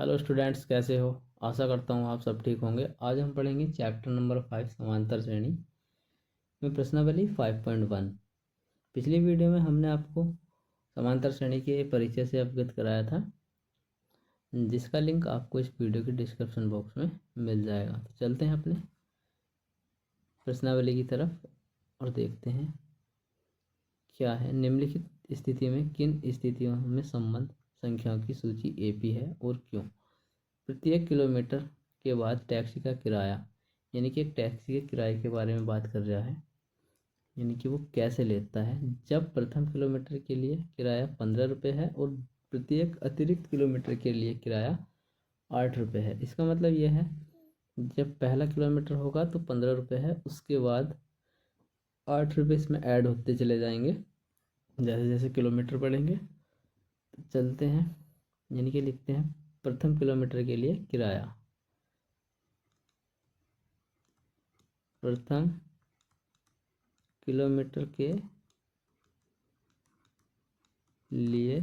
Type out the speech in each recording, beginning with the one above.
Hello students, कैसे हो। आशा करता हूँ आप सब ठीक होंगे। आज हम पढ़ेंगे चैप्टर नंबर 5 समांतर श्रेणी में प्रश्नावली 5.1। पिछली वीडियो में हमने आपको समांतर श्रेणी के परिचय से अवगत कराया था, जिसका लिंक आपको इस वीडियो के डिस्क्रिप्शन बॉक्स में मिल जाएगा। तो चलते हैं अपने प्रश्नावली की तरफ और देखते हैं क्या है। निम्नलिखित स्थिति में किन स्थितियों में संबंध संख्याओं की सूची एपी है और क्यों। प्रत्येक किलोमीटर के बाद टैक्सी का किराया, यानी कि एक टैक्सी के किराए के बारे में बात कर रहा है, यानी कि वो कैसे लेता है। जब प्रथम किलोमीटर के लिए किराया 15 रुपये है और प्रत्येक अतिरिक्त किलोमीटर के लिए किराया 8 रुपये है। इसका मतलब यह है, जब पहला किलोमीटर होगा तो 15 रुपये है, उसके बाद 8 रुपये इसमें ऐड होते चले जाएंगे जैसे जैसे किलोमीटर बढ़ेंगे। तो चलते हैं, यानी कि लिखते हैं प्रथम किलोमीटर के लिए किराया। प्रथम किलोमीटर के लिए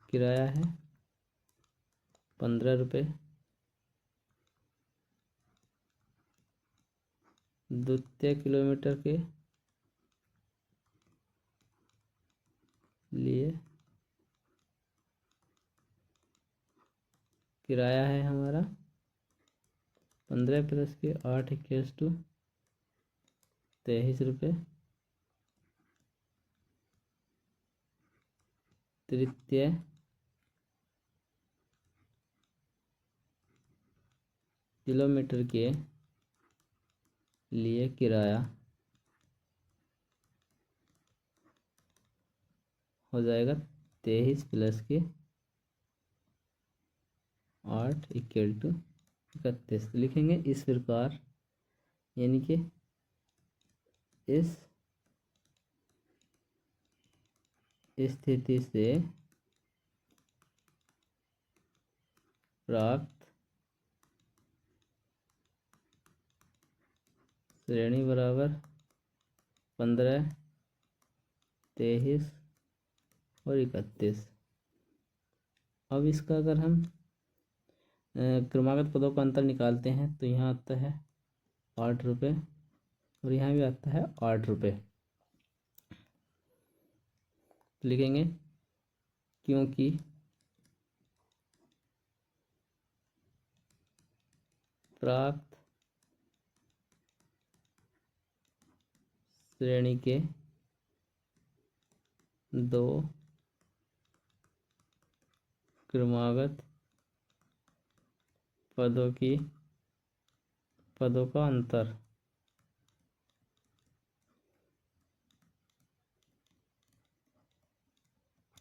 किराया है 15 रुपये। द्वितीय किलोमीटर के लिए किराया है हमारा 15 प्लस के 8 इक्वल्स टू 23 रुपये। तृतीय किलोमीटर के लिए किराया हो जाएगा 23 प्लस के 8 इक्वल टू 31। लिखेंगे इस प्रकार, यानी कि इस स्थिति से प्राप्त श्रेणी बराबर 15, 23 और 31। अब इसका अगर हम क्रमागत पदों का अंतर निकालते हैं तो यहाँ आता है 8 रुपये और यहाँ भी आता है 8 रुपये। लिखेंगे क्योंकि प्राप्त श्रेणी के दो क्रमागत पदों का अंतर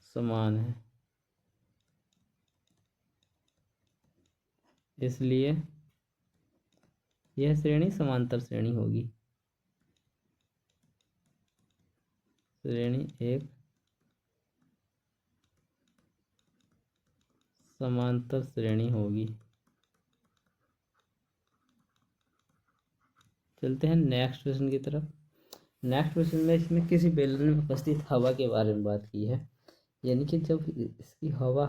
समान है, इसलिए यह श्रेणी समांतर श्रेणी होगी। श्रेणी एक समांतर श्रेणी होगी। चलते हैं नेक्स्ट क्वेश्चन की तरफ। नेक्स्ट क्वेश्चन में इसमें किसी बेलन में उपस्थित हवा के बारे में बात की है, यानी कि जब इसकी हवा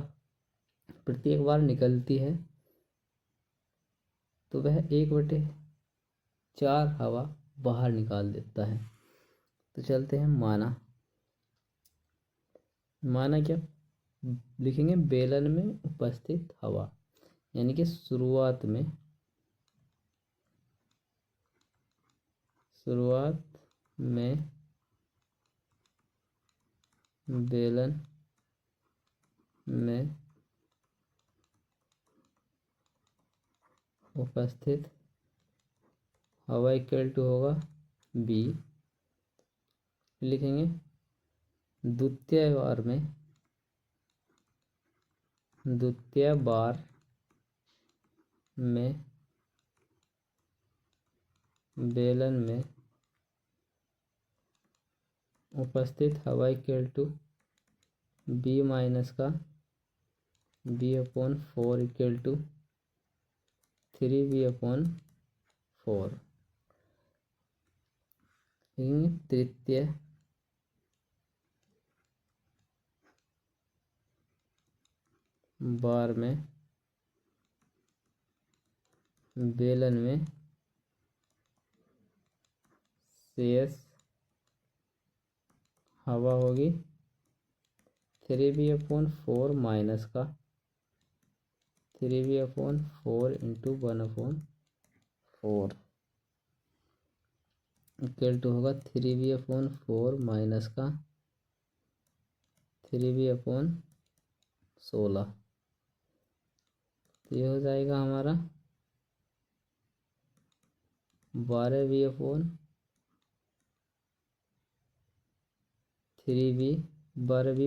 प्रत्येक बार निकलती है तो वह 1/4 हवा बाहर निकाल देता है। तो चलते हैं माना क्या लिखेंगे, बेलन में उपस्थित हवा, यानी कि शुरुआत में बेलन में उपस्थित हवा इक्वल टू होगा बी। लिखेंगे द्वितीय बार में बेलन में उपस्थित हवा इक्वल टू बी माइनस का b/4 इक्वल टू 3b/4। तृतीय बार में बेलन में शेष हवा होगी 3v/4 माइनस का 3v/4 इंटू 1/4 इक्वल टू होगा 3v/4 माइनस का 3v/16। तो ये हो जाएगा हमारा 12v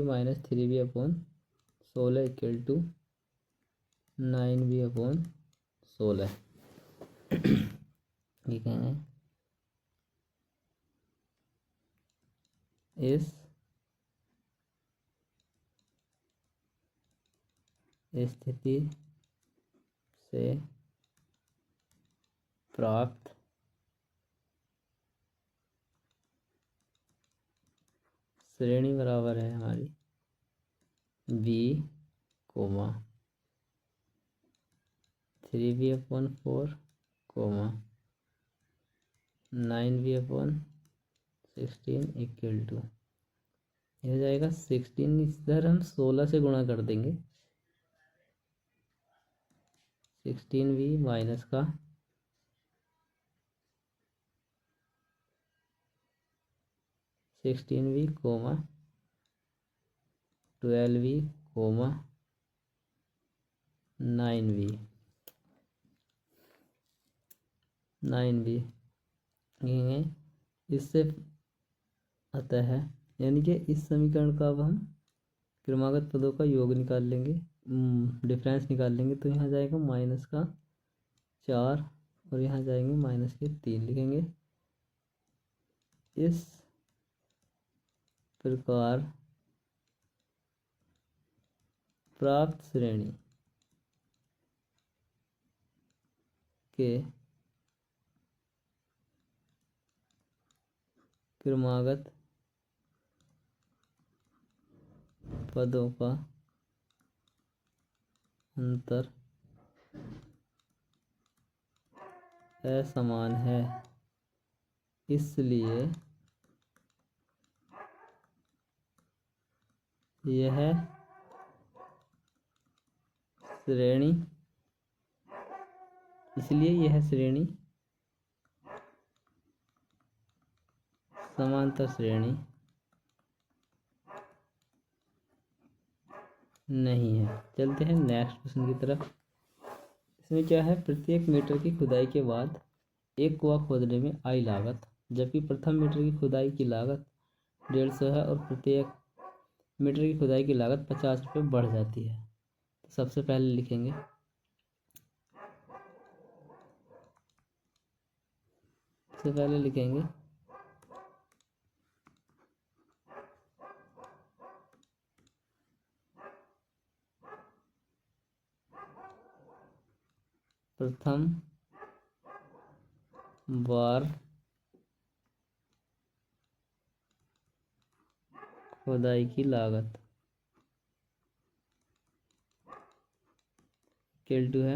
minus 3v/16 equal to 9v/16। ठीक है, इस स्थिति से प्राप्त श्रेणी बराबर है हमारी v, 3v/4, 9v/16 equal to हो जाएगा 16। इधर हम 16 से गुणा कर देंगे 16v माइनस का 16v 12v 9v इससे आता है, यानी कि इस समीकरण का अब हम क्रमागत पदों का योग निकाल लेंगे, डिफरेंस निकाल लेंगे। तो यहाँ जाएगा माइनस का 4 और यहाँ जाएंगे माइनस के 3 लिखेंगे। इस प्रकार प्राप्त श्रेणी के क्रमागत पदों का अंतर असमान है, इसलिए यह श्रेणी समांतर श्रेणी नहीं है। चलते हैं नेक्स्ट क्वेश्चन की तरफ। इसमें क्या है, प्रत्येक मीटर की खुदाई के बाद एक कुआं खोदने में आई लागत, जबकि प्रथम मीटर की खुदाई की लागत 150 है और प्रत्येक मीटर की खुदाई की लागत 50 रुपये बढ़ जाती है। तो सबसे पहले लिखेंगे प्रथम बार खुदाई की लागत इक्वल टू है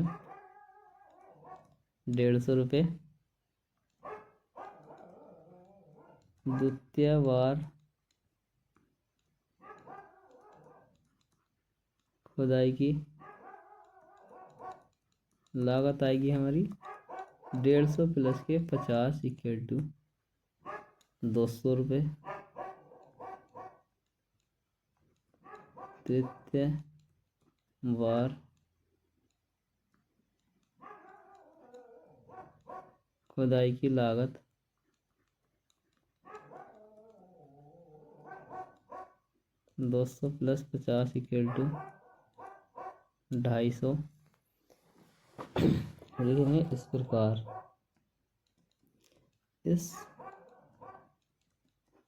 150 रुपये, द्वितीय बार खुदाई की लागत आएगी हमारी 150 प्लस के 50 इक्वल टू 200 रुपये। तृतीय बार खुदाई की लागत 200 प्लस 50 इक्वल टू 250। लिखेंगे इस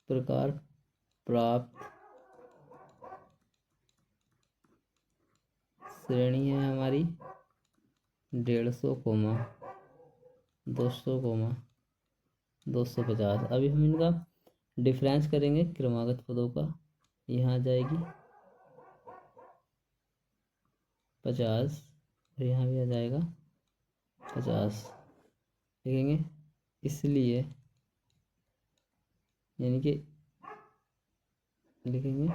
प्रकार प्राप्त श्रेणी है हमारी 150, 200, 250। अभी हम इनका डिफरेंस करेंगे क्रमागत पदों का। यहाँ आ जाएगी 50 और यहाँ भी आ जाएगा 50 लिखेंगे। इसलिए यानी कि लिखेंगे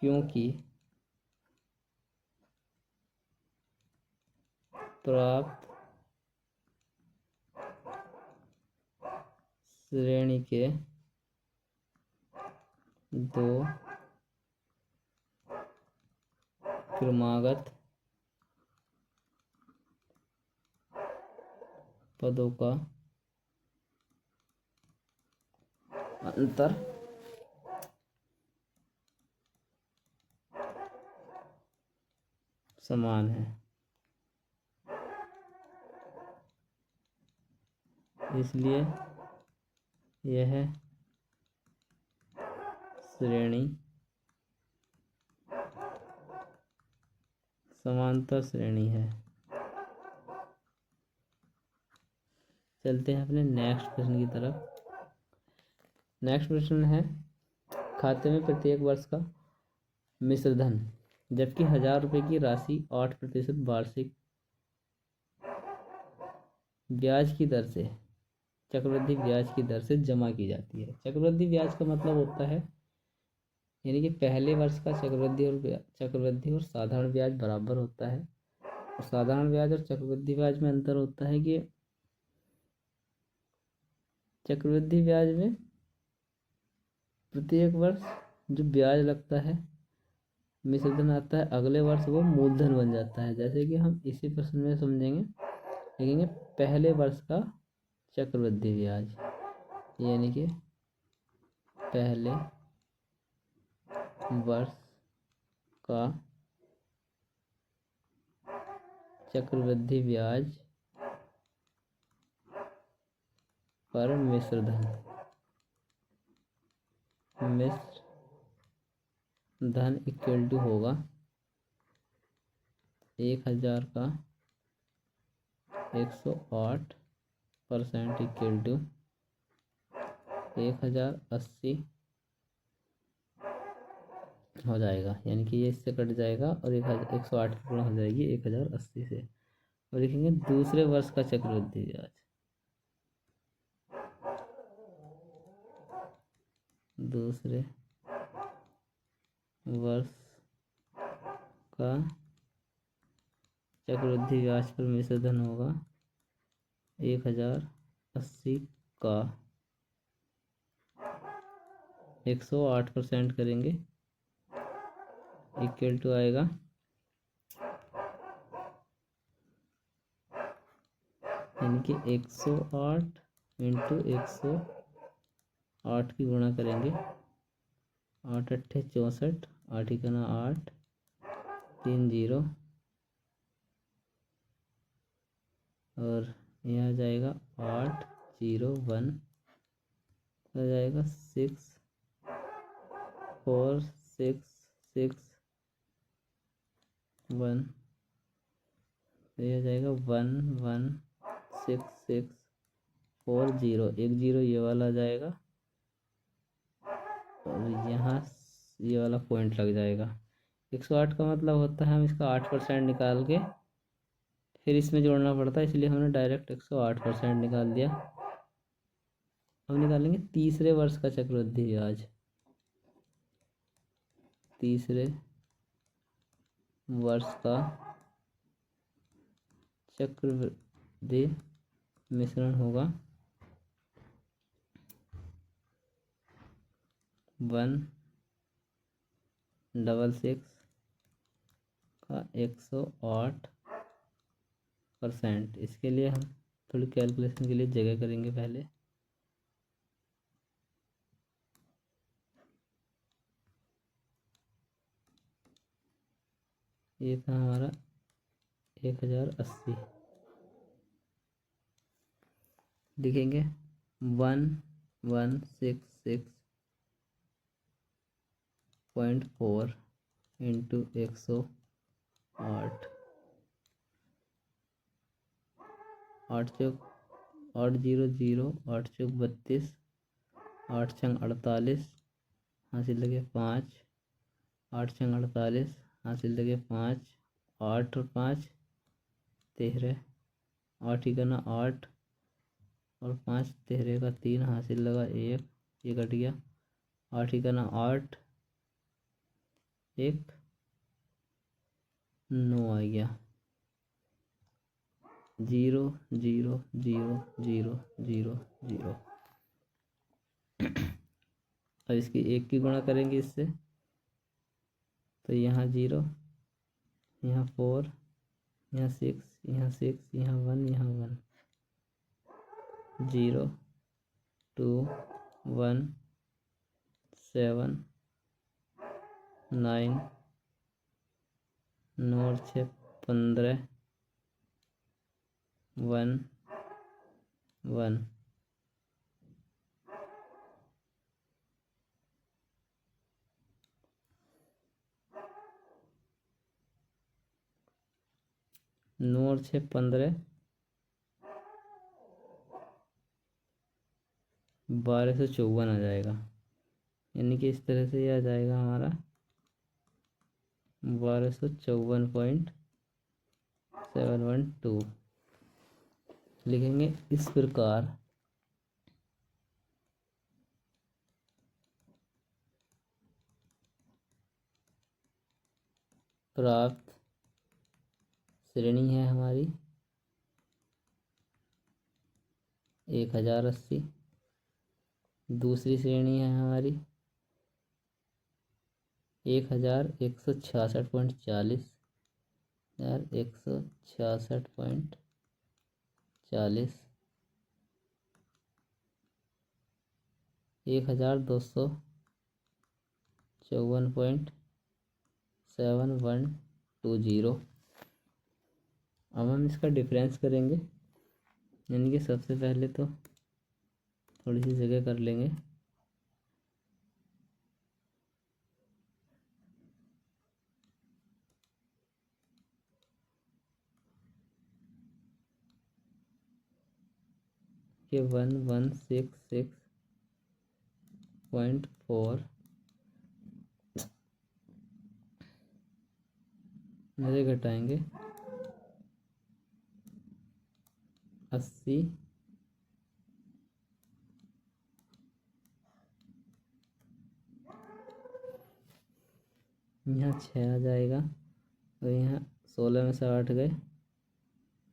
क्योंकि प्राप्त श्रेणी के दो क्रमागत पदों का अंतर समान है, इसलिए यह श्रेणी समांतर श्रेणी है। चलते हैं अपने नेक्स्ट प्रश्न की तरफ। नेक्स्ट प्रश्न है, खाते में प्रत्येक वर्ष का मिश्र धन जबकि 1000 रुपये की राशि 8% वार्षिक ब्याज की दर से चक्रवृद्धि ब्याज की दर से जमा की जाती है। चक्रवृद्धि ब्याज का मतलब होता है यानी कि पहले वर्ष का चक्रवृद्धि और साधारण ब्याज बराबर होता है। और साधारण ब्याज और चक्रवृद्धि ब्याज में अंतर होता है कि चक्रवृद्धि ब्याज में प्रत्येक वर्ष जो ब्याज लगता है, मिश्र धन आता है, अगले वर्ष वो मूलधन बन जाता है। जैसे कि हम इसी प्रश्न में समझेंगे, लिखेंगे पहले वर्ष का चक्रवृद्धि ब्याज यानी कि पहले वर्ष का चक्रवृद्धि ब्याज पर मिश्र धन इक्वल टू होगा 1000 का 108% इक्वल टू 1080 हो जाएगा। यानी कि ये इससे कट जाएगा और 108 की गुणा हो जाएगी 1080 से। और लिखेंगे दूसरे वर्ष का चक्रवृद्धि ब्याज, दूसरे वर्ष का चक्रवृद्धि ब्याज पर मिश्र धन होगा 1080 का 108% करेंगे इक्वल टू आएगा यानी कि 108 इंटू 108 की गुणा करेंगे 8 अट्ठे 64, 8 इकना 8, 3 0 और यह आ जाएगा 8 0 1 आ जाएगा 6 4 6 6 1, यह आ जाएगा 1 1 6 6 4 0, 1 0 ये वाला आ जाएगा और यहाँ ये वाला पॉइंट लग जाएगा। 108 का मतलब होता है हम इसका 8% निकाल के फिर इसमें जोड़ना पड़ता है, इसलिए हमने डायरेक्ट 108% निकाल दिया। अब निकालेंगे तीसरे वर्ष का चक्रवृद्धि ब्याज। तीसरे वर्ष का चक्रवृद्धि मिश्रण होगा 166 का 108%। इसके लिए हम थोड़ी कैलकुलेशन के लिए जगह करेंगे पहले। ये था हमारा 1080, लिखेंगे 1166.4 इंटू 108, 8 चौक 8 0 0, 8 चौक 32, 8 छंग 48, हासिल लगे 5, 8 छंग 48, हासिल लगे 5 8 और 5 13, 8 ही करना 8 और 5 13 का 3 हासिल लगा 1, ये कट गया। 8 ही करना 8, 1 9 आ गया। 0 0 0 0 0 0। अब इसकी 1 की गुणा करेंगे इससे, तो यहाँ 0, यहाँ 4, यहाँ 6, यहाँ 6, यहाँ 1, यहाँ 1। 0 2 1 7 9 9 और 6 15 1 1। नौ और 6 15, 1254 आ जाएगा। यानी कि इस तरह से ये आ जाएगा हमारा 1254.712। लिखेंगे इस प्रकार प्राप्त श्रेणी है हमारी 1080। दूसरी श्रेणी है हमारी 1166.40, 1166.40, 1254.7120। अब हम इसका डिफरेंस करेंगे, यानी कि सबसे पहले तो थोड़ी सी जगह कर लेंगे। कि 1166.4 में से घटाएंगे 80, यहाँ 6 आ जाएगा और यहाँ 16 में से 8 गए,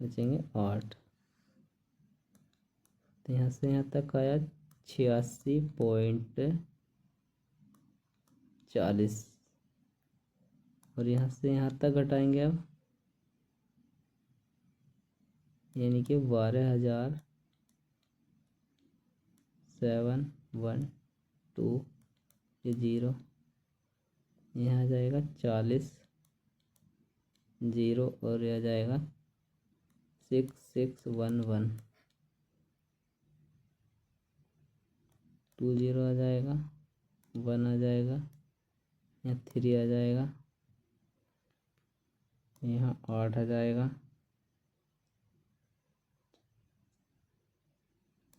बचेंगे 8। तो यहाँ से यहाँ तक आया 86.40 और यहाँ से यहाँ तक घटाएंगे अब, यानी कि 12,712। ये 0 यहाँ आ जाएगा 40, 0 और यह आ जाएगा 6611। 2 0 आ जाएगा, 1 आ जाएगा, यहाँ 3 आ जाएगा, यहाँ 8 आ जाएगा,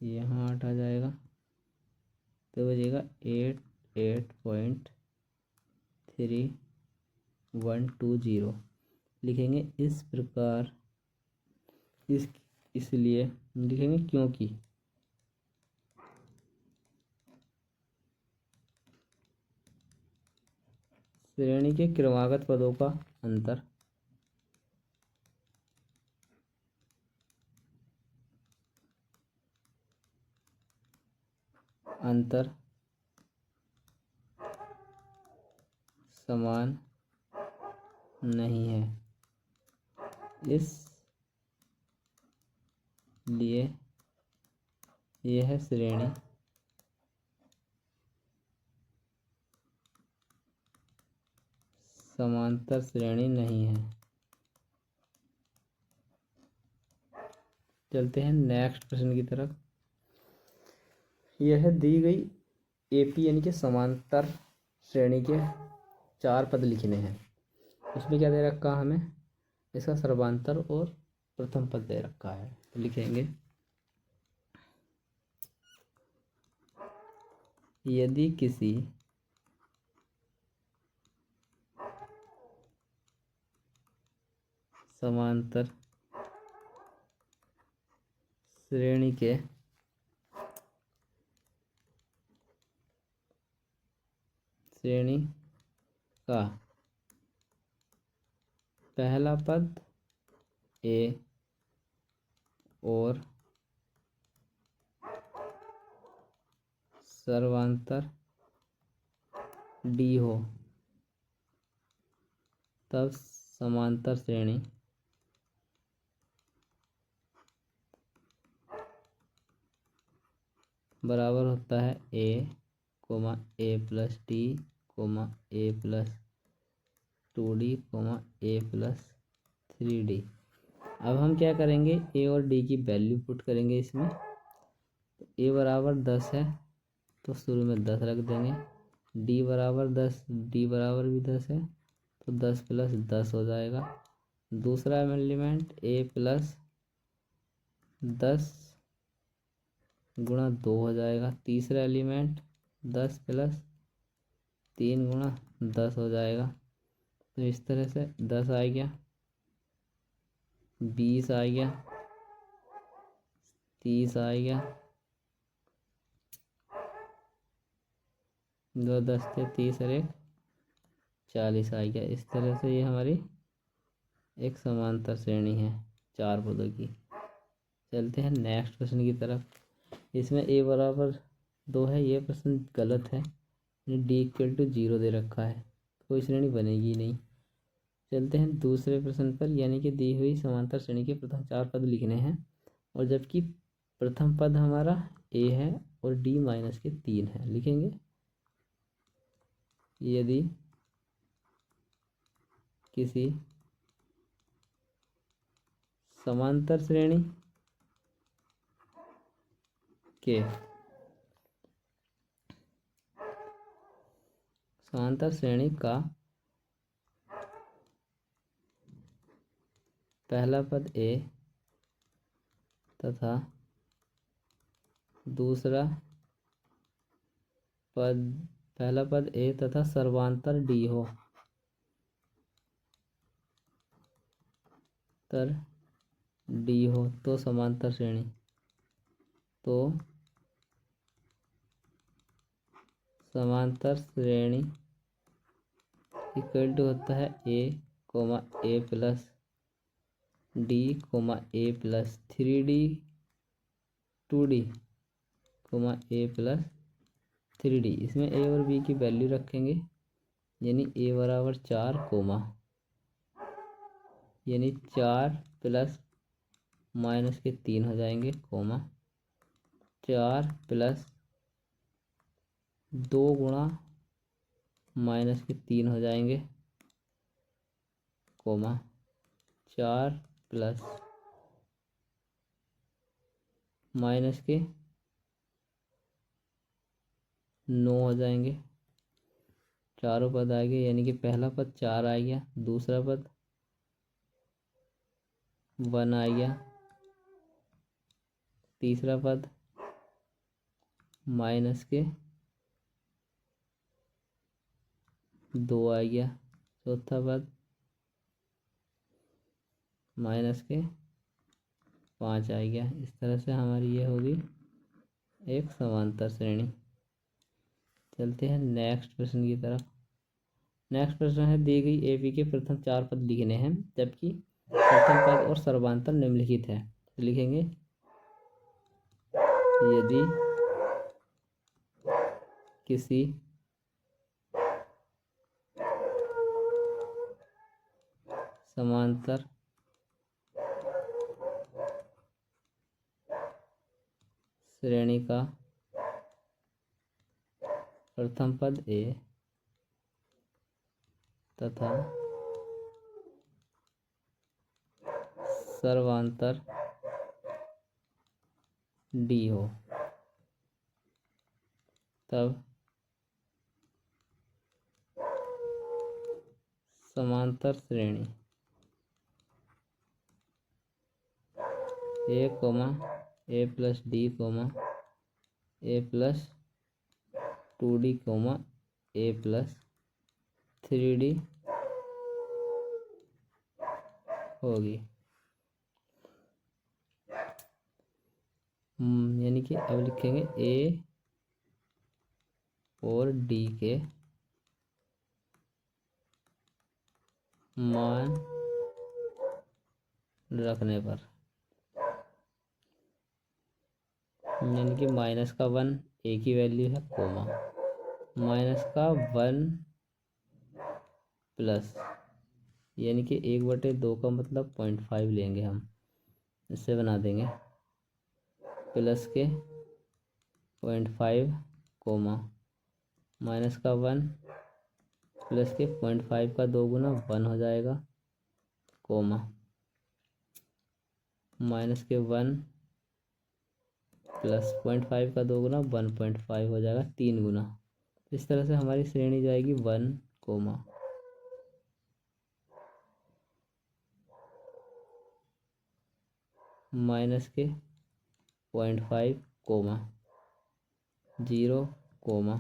यहाँ 8 आ जाएगा। तो बचेगा 88.3120। लिखेंगे इस प्रकार, इसलिए लिखेंगे क्योंकि श्रेणी के क्रमागत पदों का अंतर समान नहीं है, इस लिए यह श्रेणी समांतर श्रेणी नहीं है। चलते हैं नेक्स्ट प्रश्न की तरफ। यह दी गई एपी यानी कि समांतर श्रेणी के 4 पद लिखने हैं। उसमें क्या दे रखा हमें, इसका सर्वांतर और प्रथम पद दे रखा है। तो लिखेंगे यदि किसी समांतर श्रेणी का पहला पद ए और सर्वांतर डी हो तब समांतर श्रेणी बराबर होता है a plus d a plus 2d a plus 3d। अब हम क्या करेंगे, ए और डी की वैल्यू पुट करेंगे इसमें। तो ए बराबर 10 है तो शुरू में 10 रख देंगे, डी बराबर 10, डी बराबर भी 10 है तो 10 प्लस 10 हो जाएगा। दूसरा एलिमेंट ए प्लस 10 गुणा 2 हो जाएगा। तीसरा एलिमेंट 10 प्लस 3 गुणा 10 हो जाएगा। तो इस तरह से 10 आ गया, 20 आ गया, 30 आ गया, 2 10 थे 30 और 1 40 आ गया। इस तरह से ये हमारी एक समांतर श्रेणी है 4 पदों की। चलते हैं नेक्स्ट प्रश्न की तरफ। इसमें ए बराबर 2 है, ये प्रश्न गलत है, डी इक्वल टू 0 दे रखा है, कोई श्रेणी बनेगी नहीं। चलते हैं दूसरे प्रश्न पर, यानी कि दी हुई समांतर श्रेणी के प्रथम 4 पद लिखने हैं, और जबकि प्रथम पद हमारा ए है और डी माइनस के 3 है। लिखेंगे यदि किसी समांतर श्रेणी के समांतर श्रेणी का पहला पद ए तथा दूसरा पद पहला पद ए तथा सर्वांतर डी हो तर डी हो तो समांतर श्रेणी इक्वल टू होता है a plus d a plus 3d 2d a plus 3d। इसमें ए और बी की वैल्यू रखेंगे, यानी ए बराबर 4 यानी 4 प्लस माइनस के 3 हो जाएंगे 4 प्लस 2 गुणा माइनस के 3 हो जाएंगे 4 प्लस माइनस के 9 हो जाएंगे। चारों पद आ गए, यानी कि पहला पद 4 आ गया, दूसरा पद 1 आ गया, तीसरा पद माइनस के 2 आ गया, चौथा पद माइनस के 5 आ गया। इस तरह से हमारी ये होगी एक समांतर श्रेणी। चलते हैं नेक्स्ट प्रश्न की तरफ। नेक्स्ट प्रश्न है, दी गई ए बी के प्रथम 4 पद लिखने हैं, जबकि प्रथम पद और सर्वांतर निम्नलिखित है। तो लिखेंगे यदि किसी समांतर श्रेणी का प्रथम पद ए तथा सर्वांतर डी हो तब समांतर श्रेणी a plus d a plus 2d a plus 3d होगी। यानी कि अब लिखेंगे ए और डी के मान रखने पर, यानी कि माइनस का 1 ए की वैल्यू है, कोमा माइनस का 1 प्लस, यानी कि 1/2 का मतलब 0.5 लेंगे हम, इससे बना देंगे प्लस के 0.5 कोमा माइनस का 1 प्लस के 0.5 का 2 गुना 1 हो जाएगा, कोमा माइनस के 1 प्लस 0.5 का 2 गुना 1.5 हो जाएगा 3 गुना। इस तरह से हमारी श्रेणी जाएगी 1 कोमा माइनस के 0.5 कोमा 0 कोमा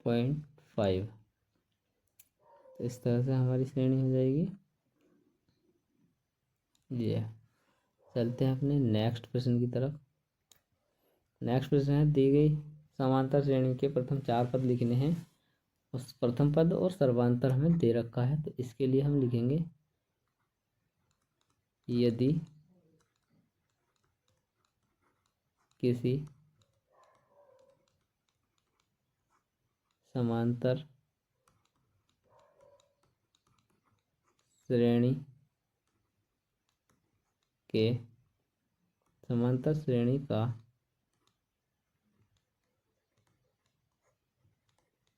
0.5। तो इस तरह से हमारी श्रेणी हो जाएगी ये। चलते हैं अपने नेक्स्ट प्रश्न की तरफ। नेक्स्ट प्रश्न है, दी गई समांतर श्रेणी के प्रथम 4 पद लिखने हैं। उस प्रथम पद और सर्वांतर हमें दे रखा है, तो इसके लिए हम लिखेंगे यदि किसी समांतर श्रेणी का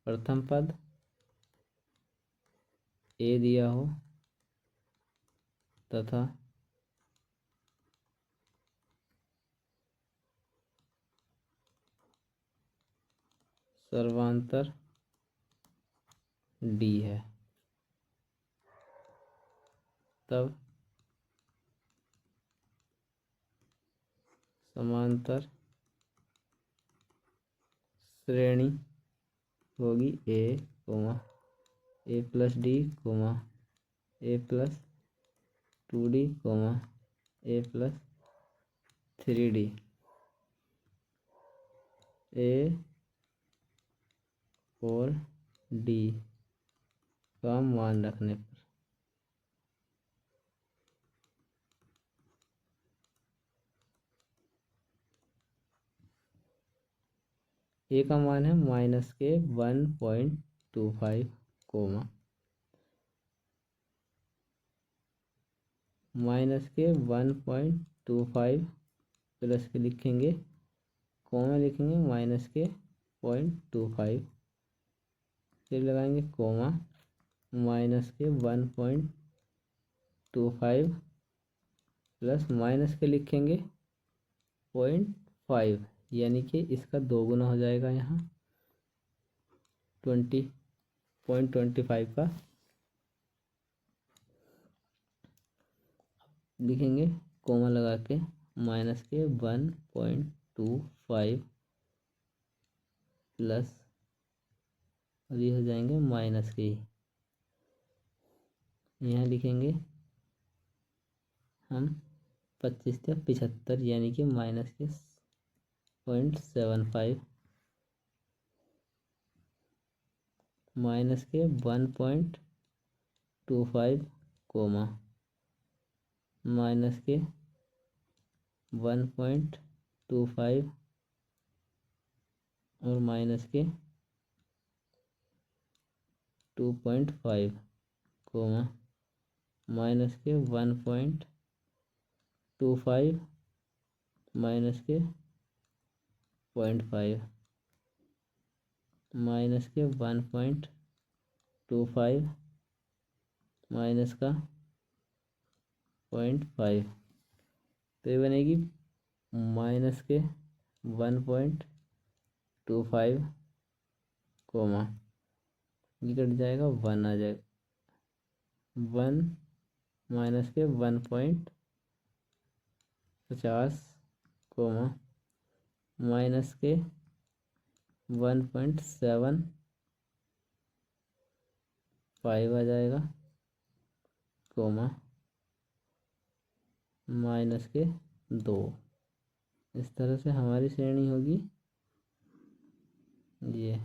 प्रथम पद ए दिया हो तथा सर्वांतर डी है, तब समांतर श्रेणी होगी ए कोमा ए प्लस डी कोमा ए प्लस 2d कोमा ए प्लस 3d। ए और डी का मान रखने पर ए का मान है माइनस के 1.25 कोमा माइनस के 1.25 प्लस के लिखेंगे, कोमा लिखेंगे माइनस के 0.25, फिर लगाएंगे कोमा माइनस के 1.25 प्लस माइनस के लिखेंगे 0.5, यानी कि इसका 2 गुना हो जाएगा यहाँ 20.25 का। लिखेंगे कोमा लगा के माइनस के 1.25 प्लस, अभी हो जाएंगे माइनस के, यहाँ लिखेंगे हम 25 या 75, यानी कि माइनस के 0.75 माइनस के 1.25 कोमा माइनस के 1.25 और माइनस के 2.5 कोमा माइनस के 1.25 माइनस के 0.5 माइनस के 1.25 माइनस का 0.5, तो ये बनेगी माइनस के 1.25 कोमा ये कट जाएगा 1 आ जाएगा 1 माइनस के 1.50 कोमा माइनस के 1.7 5 आ जाएगा, कोमा माइनस के 2। इस तरह से हमारी श्रेणी होगी ये।